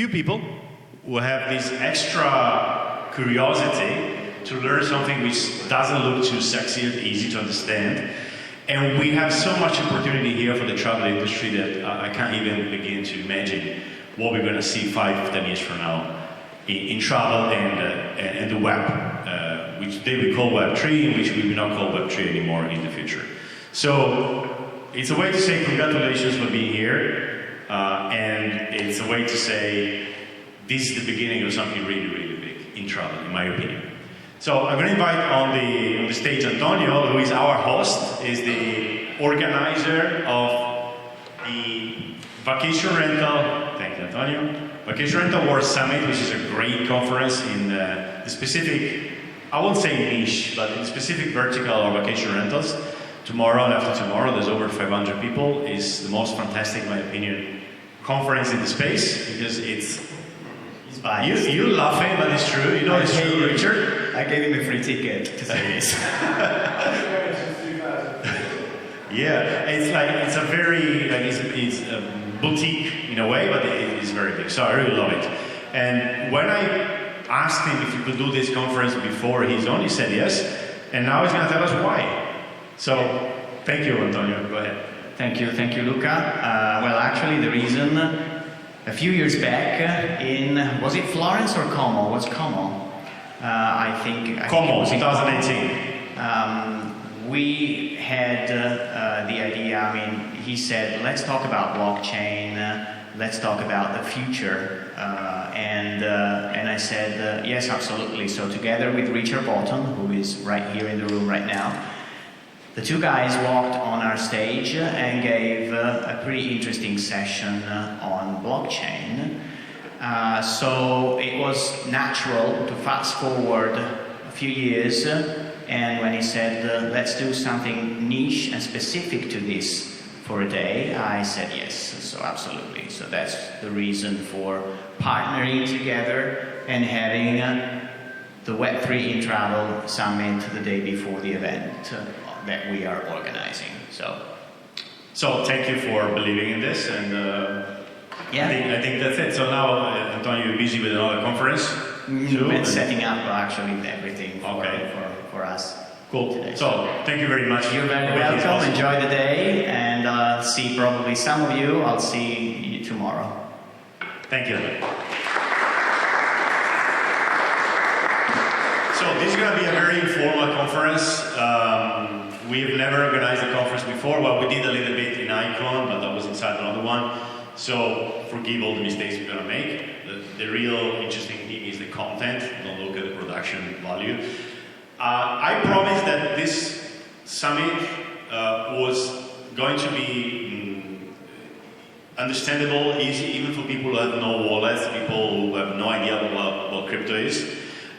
few people who have this extra curiosity to learn something which doesn't look too sexy or easy to understand. And we have so much opportunity here for the travel industry that I can't even begin to imagine what we're going to see 5 to 10 years from now in travel and the web, which they will call Web3, which we will not call Web3 anymore in the future. So it's a way to say congratulations for being here, and it's a way to say this is the beginning of something really, really big in travel, in my opinion. So I'm going to invite on the stage Antonio, who is our host, is the organizer of the Vacation Rental, thank you Antonio, Vacation Rental World Summit, which is a great conference in the specific, I won't say niche, but in the specific vertical of vacation rentals. Tomorrow and after tomorrow, there's over 500 people. It's the most fantastic, in my opinion, conference in the space, because it's you're laughing, but it's true. You know it's true, Richard. I gave him a free ticket to say this. Yeah, it's a very it's a boutique in a way, but it is very big. So I really love it. And when I asked him if he could do this conference before his own, he said yes. And now he's going to tell us why. So thank you, Antonio. Go ahead. Thank you, Luca. Well, actually, the reason. A few years back in, was it Florence or Como? What's Como? I think Como, it was 2018. We had the idea, I mean, he said, let's talk about blockchain, let's talk about the future. And I said, yes, absolutely. So together with Richard Bolton, who is right here in the room right now, the two guys walked on our stage and gave a pretty interesting session on blockchain. So it was natural to fast forward a few years, and when he said, let's do something niche and specific to this for a day, I said yes, so absolutely. So that's the reason for partnering together and having the Web3 in Travel Summit the day before the event that we are organizing. So thank you for believing in this, and yeah. I think that's it. So now, Antonio, you're busy with another conference too, and setting up actually everything for us. Cool. Today. So thank you very much. You're very welcome. Enjoy the day, and see probably some of you. I'll see you tomorrow. Thank you. So this is going to be a very informal conference. We've never organized a conference before. Well, we did a little bit in Icon, but that was inside another one. So forgive all the mistakes we're going to make. The real interesting thing is the content. Don't look at the production value. I promised that this summit was going to be understandable, easy, even for people who have no wallets, people who have no idea what crypto is.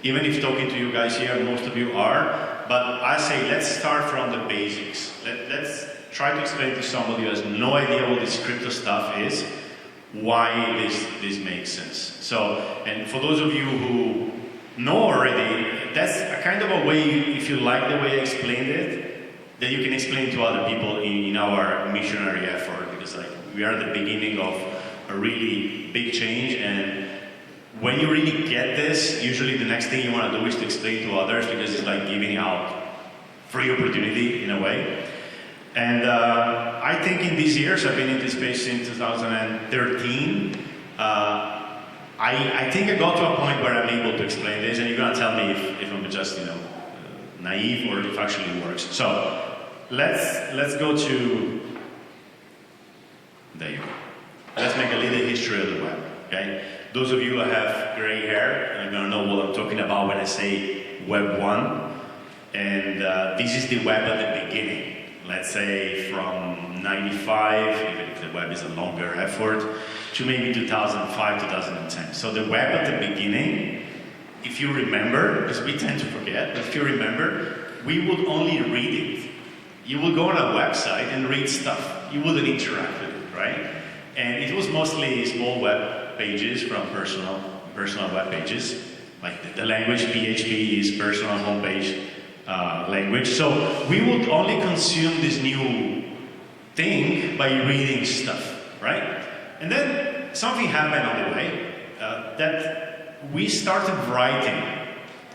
Even if talking to you guys here, most of you are. But I say, let's start from the basics. Let's try to explain to somebody who has no idea what this crypto stuff is, why this makes sense. So, and for those of you who know already, that's a kind of a way, if you like the way I explained it, that you can explain to other people in our missionary effort, because like we are at the beginning of a really big change, and when you really get this, usually the next thing you want to do is to explain to others, because it's like giving out free opportunity in a way. And I think in these years, I've been in this space since 2013, I think I got to a point where I'm able to explain this, and you're going to tell me if I'm just, naive or if it actually works. So let's go to, there you go. Let's make a little history of the web, okay? Those of you who have gray hair are going to know what I'm talking about when I say Web 1. And this is the web at the beginning. Let's say from 95, even if the web is a longer effort, to maybe 2005, 2010. So the web at the beginning, if you remember, because we tend to forget, but if you remember, we would only read it. You would go on a website and read stuff. You wouldn't interact with it, right? And it was mostly small web pages from personal web pages. Like the language PHP is personal homepage language. So we would only consume this new thing by reading stuff, right? And then something happened on the way. that we started writing,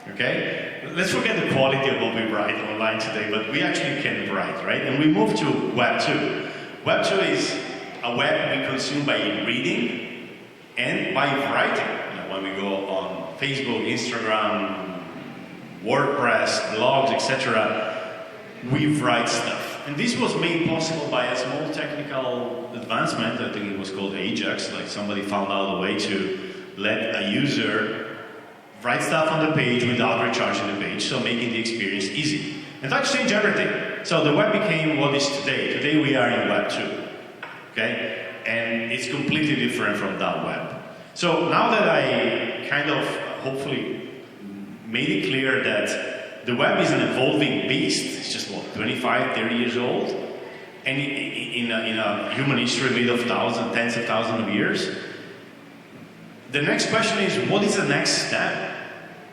okay? Let's forget the quality of what we write online today, but we actually can write, right? And we moved to Web 2. Web 2 is a web we consume by reading and by writing. You know, when we go on Facebook, Instagram, WordPress, blogs, etc., we write stuff. And this was made possible by a small technical advancement. I think it was called Ajax. Like somebody found out a way to let a user write stuff on the page without recharging the page, so making the experience easy. And that changed everything. So the web became what is today. Today we are in Web 2. Okay? And it's completely different from that web. So now that I kind of hopefully made it clear that the web is an evolving beast, it's just what, 25, 30 years old, and in a human history made of thousands, tens of thousands of years. The next question is, what is the next step?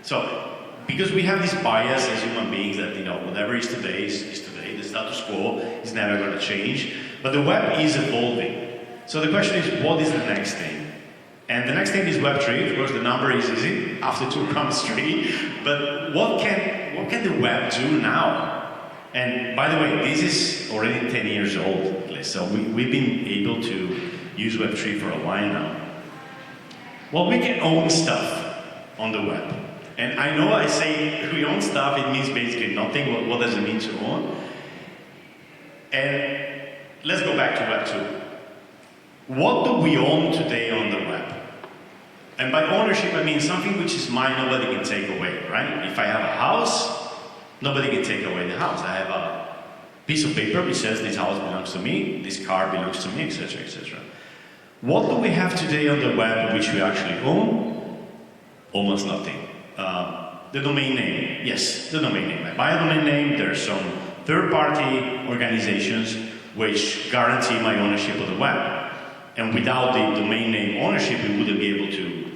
So, because we have this bias as human beings that, you know, whatever is today is today, the status quo is never going to change, but the web is evolving. So the question is, what is the next thing? And the next thing is Web 3. Of course, the number is easy. After 2 comes 3. But what can the web do now? And by the way, this is already 10 years old, at least. So we've been able to use Web 3 for a while now. Well, we can own stuff on the web. And I know I say we own stuff, it means basically nothing. What does it mean to own? And let's go back to Web 2. What do we own today on the web? And by ownership, I mean something which is mine, nobody can take away, right? If I have a house, nobody can take away the house. I have a piece of paper which says this house belongs to me, this car belongs to me, etc., etc. What do we have today on the web which we actually own? Almost nothing. The domain name. Yes, the domain name. I buy a domain name, there are some third-party organizations which guarantee my ownership of the web. And without the domain name ownership, we wouldn't be able to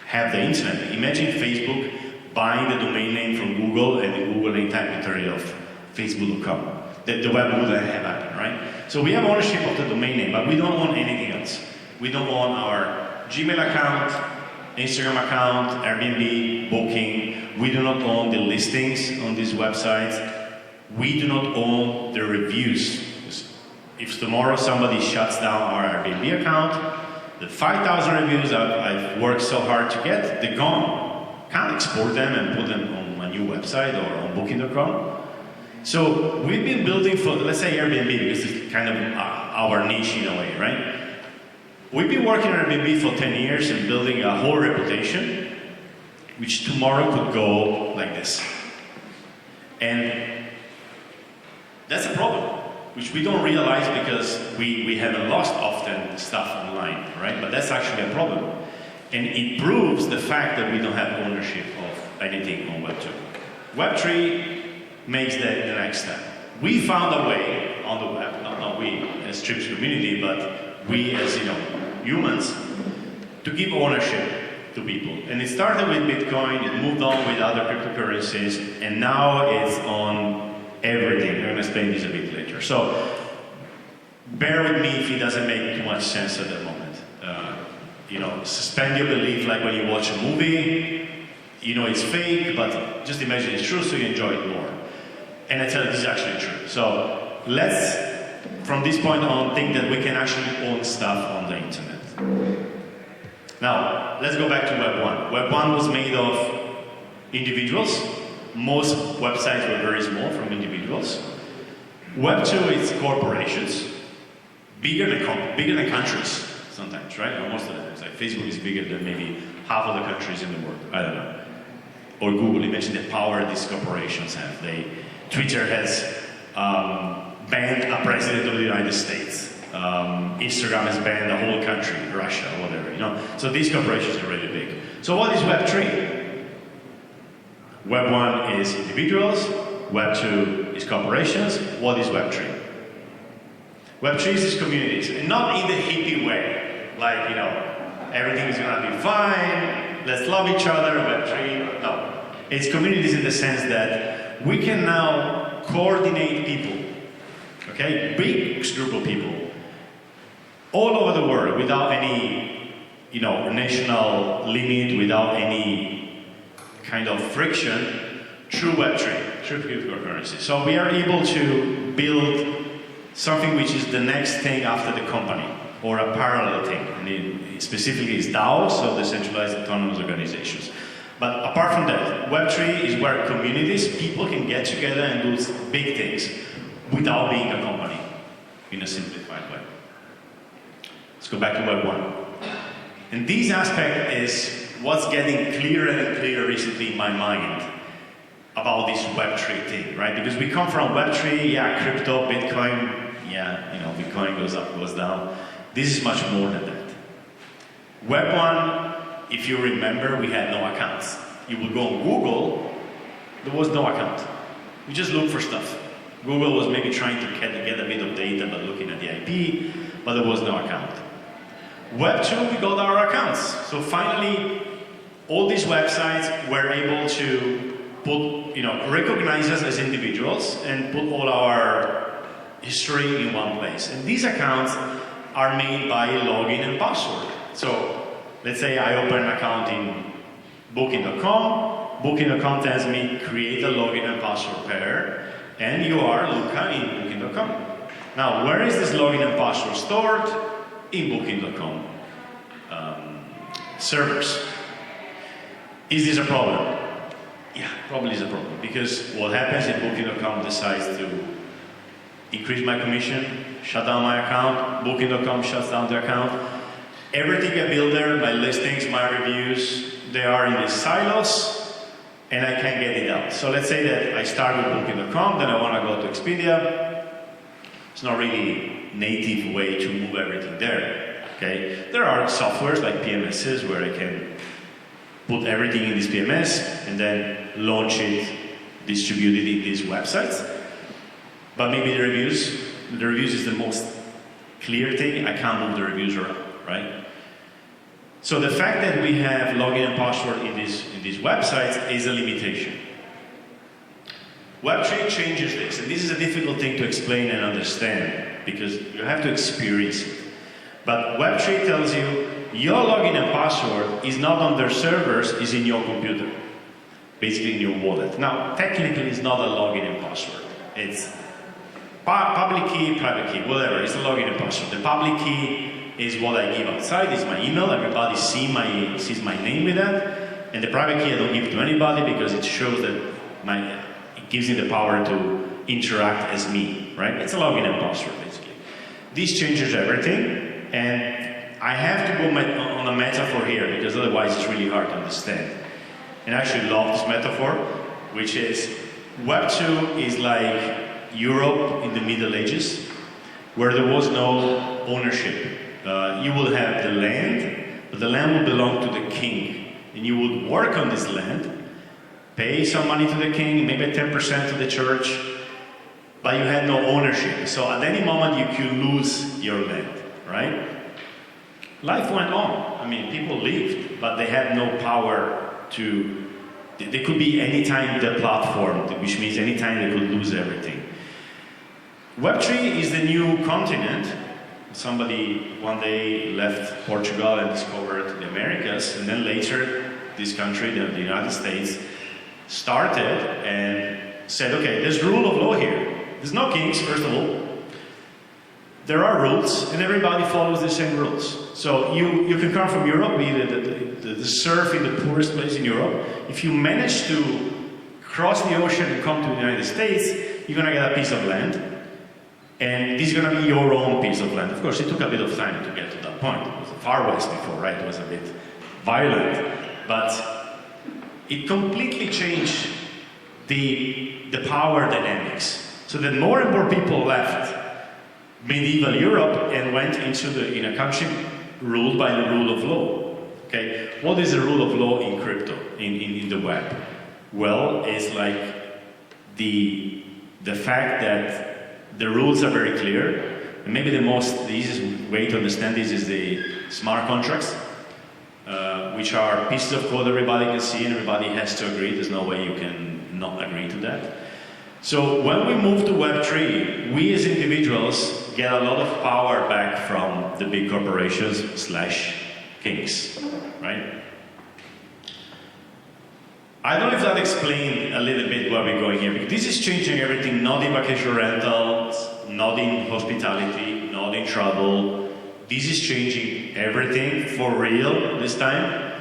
have the internet. Imagine Facebook buying the domain name from Google and the Google name tag of Facebook.com. The web wouldn't have happened, right? So we have ownership of the domain name, but we don't own anything else. We don't own our Gmail account, Instagram account, Airbnb, Booking. We do not own the listings on these websites. We do not own the reviews. If tomorrow somebody shuts down our Airbnb account, the 5,000 reviews I've worked so hard to get, they're gone. Can't export them and put them on my new website or on Booking.com. So we've been building for, let's say Airbnb, because it's kind of our niche in a way, right? We've been working on Airbnb for 10 years and building a whole reputation, which tomorrow could go like this. And that's a problem, which we don't realize because we haven't lost often stuff online, right? But that's actually a problem. And it proves the fact that we don't have ownership of anything on Web 2. Web 3 makes that the next step. We found a way on the web, not we as TripsCommunity, but we as humans, to give ownership to people. And it started with Bitcoin, it moved on with other cryptocurrencies, and now it's on everything. I'm going to explain this a bit later. So bear with me if it doesn't make too much sense at the moment. Suspend your belief like when you watch a movie, it's fake, but just imagine it's true so you enjoy it more. And I tell you, this is actually true. So let's, from this point on, think that we can actually own stuff on the internet. Now, let's go back to Web 1. Web 1 was made of individuals. Most websites were very small from individuals. Web 2 is corporations, bigger than countries sometimes, right? Or most of the times. Like Facebook is bigger than maybe half of the countries in the world. I don't know. Or Google, imagine the power these corporations have. Twitter has banned a president of the United States. Instagram has banned a whole country, Russia, whatever, So these corporations are really big. So what is Web 3? Web 1 is individuals, Web 2 is corporations. What is Web 3? Web 3 is communities, and not in the hippie way, like, everything is gonna be fine, let's love each other, Web 3, no. It's communities in the sense that we can now coordinate people, okay? Big group of people, all over the world without any national limit without any kind of friction through Web3, through cryptocurrency. So we are able to build something which is the next thing after the company, or a parallel thing. And it specifically is DAOs, so decentralized autonomous organizations. But apart from that, Web3 is where communities, people can get together and do big things without being a company, in a simplified way. Let's go back to Web 1. And this aspect is what's getting clearer and clearer recently in my mind about this Web3 thing, right? Because we come from Web3, yeah, crypto, Bitcoin, yeah, Bitcoin goes up, goes down. This is much more than that. Web 1, if you remember, we had no accounts. You would go on Google, there was no account. We just looked for stuff. Google was maybe trying to get a bit of data by looking at the IP, but there was no account. Web 2, we got our accounts. So finally, all these websites were able to put, recognize us as individuals and put all our history in one place. And these accounts are made by login and password. So let's say I open an account in Booking.com. Booking.com tells me create a login and password pair, and you are Luca in Booking.com. Now, where is this login and password stored? In Booking.com servers. Is this a problem? Yeah, probably is a problem, because what happens if Booking.com decides to increase my commission, shut down my account, Booking.com shuts down the account. Everything I build there, my listings, my reviews, they are in these silos, and I can't get it out. So let's say that I start with Booking.com, then I want to go to Expedia. It's not really native way to move everything there. Okay, there are softwares like PMSs where I can put everything in this PMS and then launch it, distribute it in these websites. But maybe the reviews is the most clear thing. I can't move the reviews around, right? So the fact that we have login and password in these websites is a limitation. Web3 changes this, and this is a difficult thing to explain and understand because you have to experience it. But Web3 tells you your login and password is not on their servers, is in your computer, basically in your wallet. Now, technically, it's not a login and password. It's public key, private key, whatever. It's a login and password. The public key is what I give outside. It's my email. Everybody sees my name with that. And the private key I don't give to anybody because it shows that it gives me the power to interact as me, right? It's a login and password, basically. This changes everything. And I have to go on a metaphor here because otherwise it's really hard to understand. And I actually love this metaphor, which is Web 2 is like Europe in the Middle Ages, where there was no ownership. You will have the land, but the land will belong to the king. And you would work on this land, pay some money to the king, maybe 10% to the church, but you had no ownership. So at any moment you could lose your land. Right? Life went on. I mean, people lived, but they had no power to. They could be anytime the platform, which means anytime they could lose everything. Web3 is the new continent. Somebody one day left Portugal and discovered the Americas, and then later this country, the United States, started and said, okay, there's rule of law here. There's no kings, first of all. There are rules, and everybody follows the same rules. So you can come from Europe, be the surf in the poorest place in Europe. If you manage to cross the ocean and come to the United States, you're going to get a piece of land. And this is going to be your own piece of land. Of course, it took a bit of time to get to that point. It was the Far West before, right? It was a bit violent. But it completely changed the power dynamics. So that more and more people left medieval Europe and went in a country ruled by the rule of law. Okay, what is the rule of law in crypto, in the web? Well, it's like the fact that the rules are very clear, and maybe the easiest way to understand this is the smart contracts, which are pieces of code everybody can see and everybody has to agree. There's no way you can not agree to that. So when we move to Web3, we as individuals get a lot of power back from the big corporations / kinks, right? I don't know if that explained a little bit where we're going here, because this is changing everything, not in vacation rentals, not in hospitality, not in travel. This is changing everything for real this time,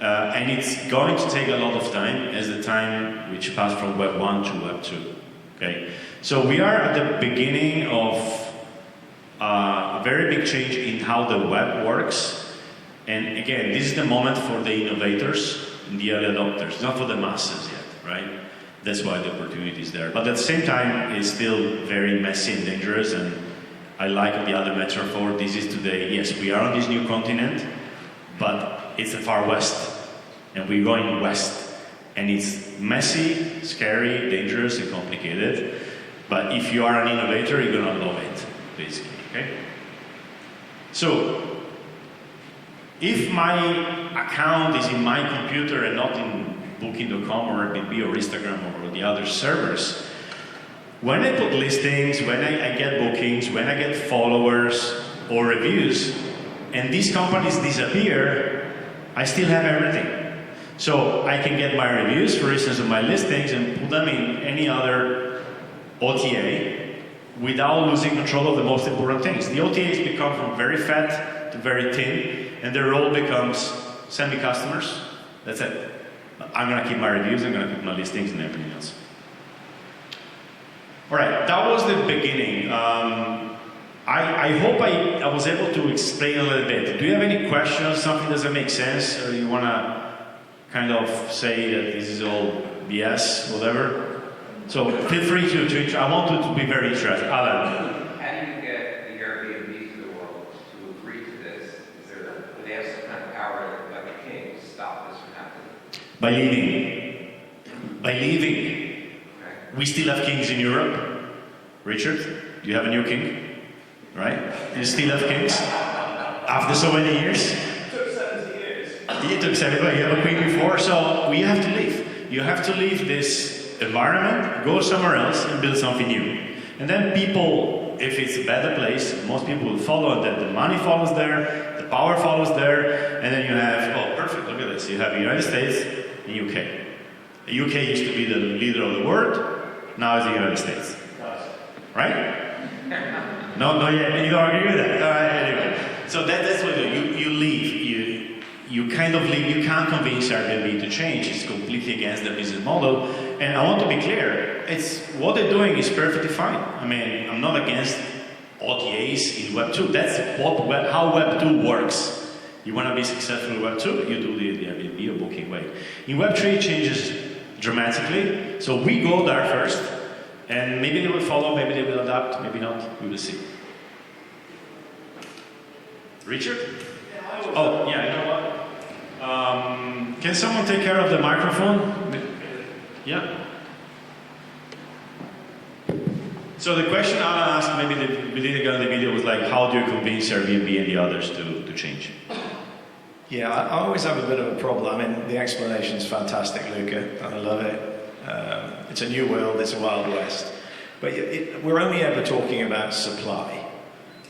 and it's going to take a lot of time as the time which passed from Web 1 to Web 2. Okay, so we are at the beginning of a very big change in how the web works, and again, this is the moment for the innovators and the early adopters, not for the masses yet, right? That's why the opportunity is there. But at the same time, it's still very messy and dangerous, and I like the other metaphor. This is today, yes, we are on this new continent, but it's the far west, and we're going west. And it's messy, scary, dangerous, and complicated. But if you are an innovator, you're gonna love it, basically, okay? So, if my account is in my computer and not in Booking.com or Airbnb or Instagram or the other servers, when I put listings, when I get bookings, when I get followers or reviews, and these companies disappear, I still have everything. So I can get my reviews, for instance, of my listings and put them in any other OTA without losing control of the most important things. The OTAs become from very fat to very thin, and their role becomes send me customers. That's it. I'm gonna keep my reviews, I'm gonna keep my listings and everything else. All right, that was the beginning. I hope I was able to explain a little bit. Do you have any questions, something doesn't make sense, or you wanna kind of say that this is all BS, whatever? So feel free to I want it to be very interesting. Alan. How do you get the Airbnbs of the world to agree to this? Do they have some kind of power, like a king, to stop this from happening? By leaving. By leaving. Okay. We still have kings in Europe. Richard, do you have a new king? Right? You still have kings? After so many years? It took 70 years. It took 70 years. You have a queen before, so we have to leave. You have to leave this environment, go somewhere else and build something new. And then people, if it's a better place, most people will follow, and then the money follows there, the power follows there, and then you have, oh perfect, look at this, you have the United States and UK. The UK used to be the leader of the world, now it's the United States. Right? No, yeah, you don't agree with that? Anyway. So that's what you leave. You kind of leave, you can't convince Airbnb to change, it's completely against their business model. And I want to be clear, what they're doing is perfectly fine. I mean, I'm not against OTAs in Web 2, that's how Web 2 works. You want to be successful in Web 2, you do the Airbnb or Booking way. In Web 3 it changes dramatically, so we go there first, and maybe they will follow, maybe they will adapt, maybe not, we will see. Richard? Oh, yeah, you know what? Can someone take care of the microphone? Yeah. So the question Alan asked, maybe we didn't get on the video, was like, how do you convince Airbnb and the others to change? Yeah, I always have a bit of a problem. I mean, the explanation's fantastic, Luca. I love it. It's a new world, it's a Wild West. But we're only ever talking about supply.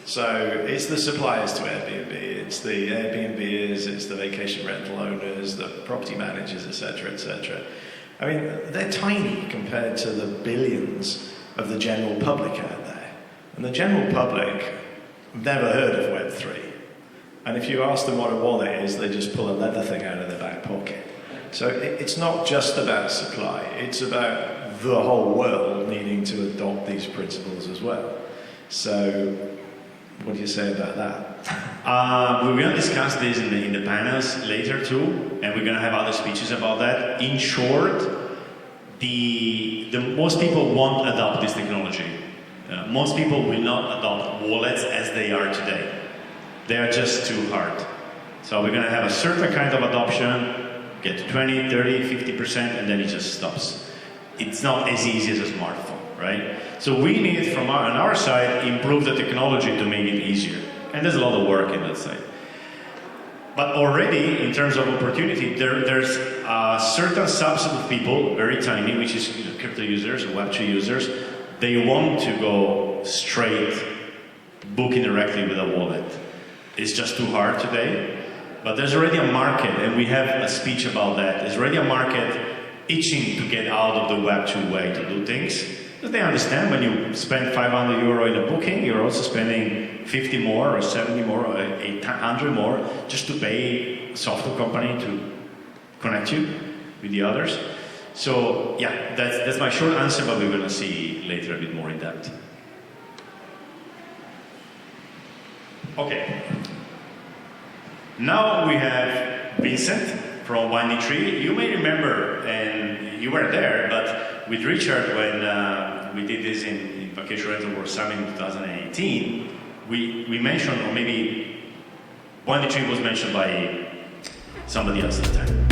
So it's the suppliers to Airbnb, it's the Airbnbers, it's the vacation rental owners, the property managers, etc., etc. I mean, they're tiny compared to the billions of the general public out there. And the general public have never heard of Web3. And if you ask them what a wallet is, they just pull a leather thing out of their back pocket. So it's not just about supply, it's about the whole world needing to adopt these principles as well. So what do you say about that? We're going to discuss this in the panels later too, and we're going to have other speeches about that. In short, the most people won't adopt this technology. Most people will not adopt wallets as they are today. They are just too hard. So we're going to have a certain kind of adoption, get to 20, 30, 50%, and then it just stops. It's not as easy as a smartphone. Right? So we need, on our side, improve the technology to make it easier. And there's a lot of work in that side. But already, in terms of opportunity, there's a certain subset of people, very tiny, which is crypto users, Web3 users, they want to go straight, booking directly with a wallet. It's just too hard today. but there's already a market, and we have a speech about that. There's already a market itching to get out of the Web2 way to do things. But they understand when you spend €500 in a booking, you're also spending 50 more or 70 more or 800 more just to pay a software company to connect you with the others. So yeah, that's my short answer, but we're going to see later a bit more in depth. Okay. Now we have Vincent from Winding Tree. You may remember, and you were there, but with Richard, when we did this in Vacation Rental World Summit in 2018, we mentioned, or maybe Winding Tree was mentioned by somebody else at the time.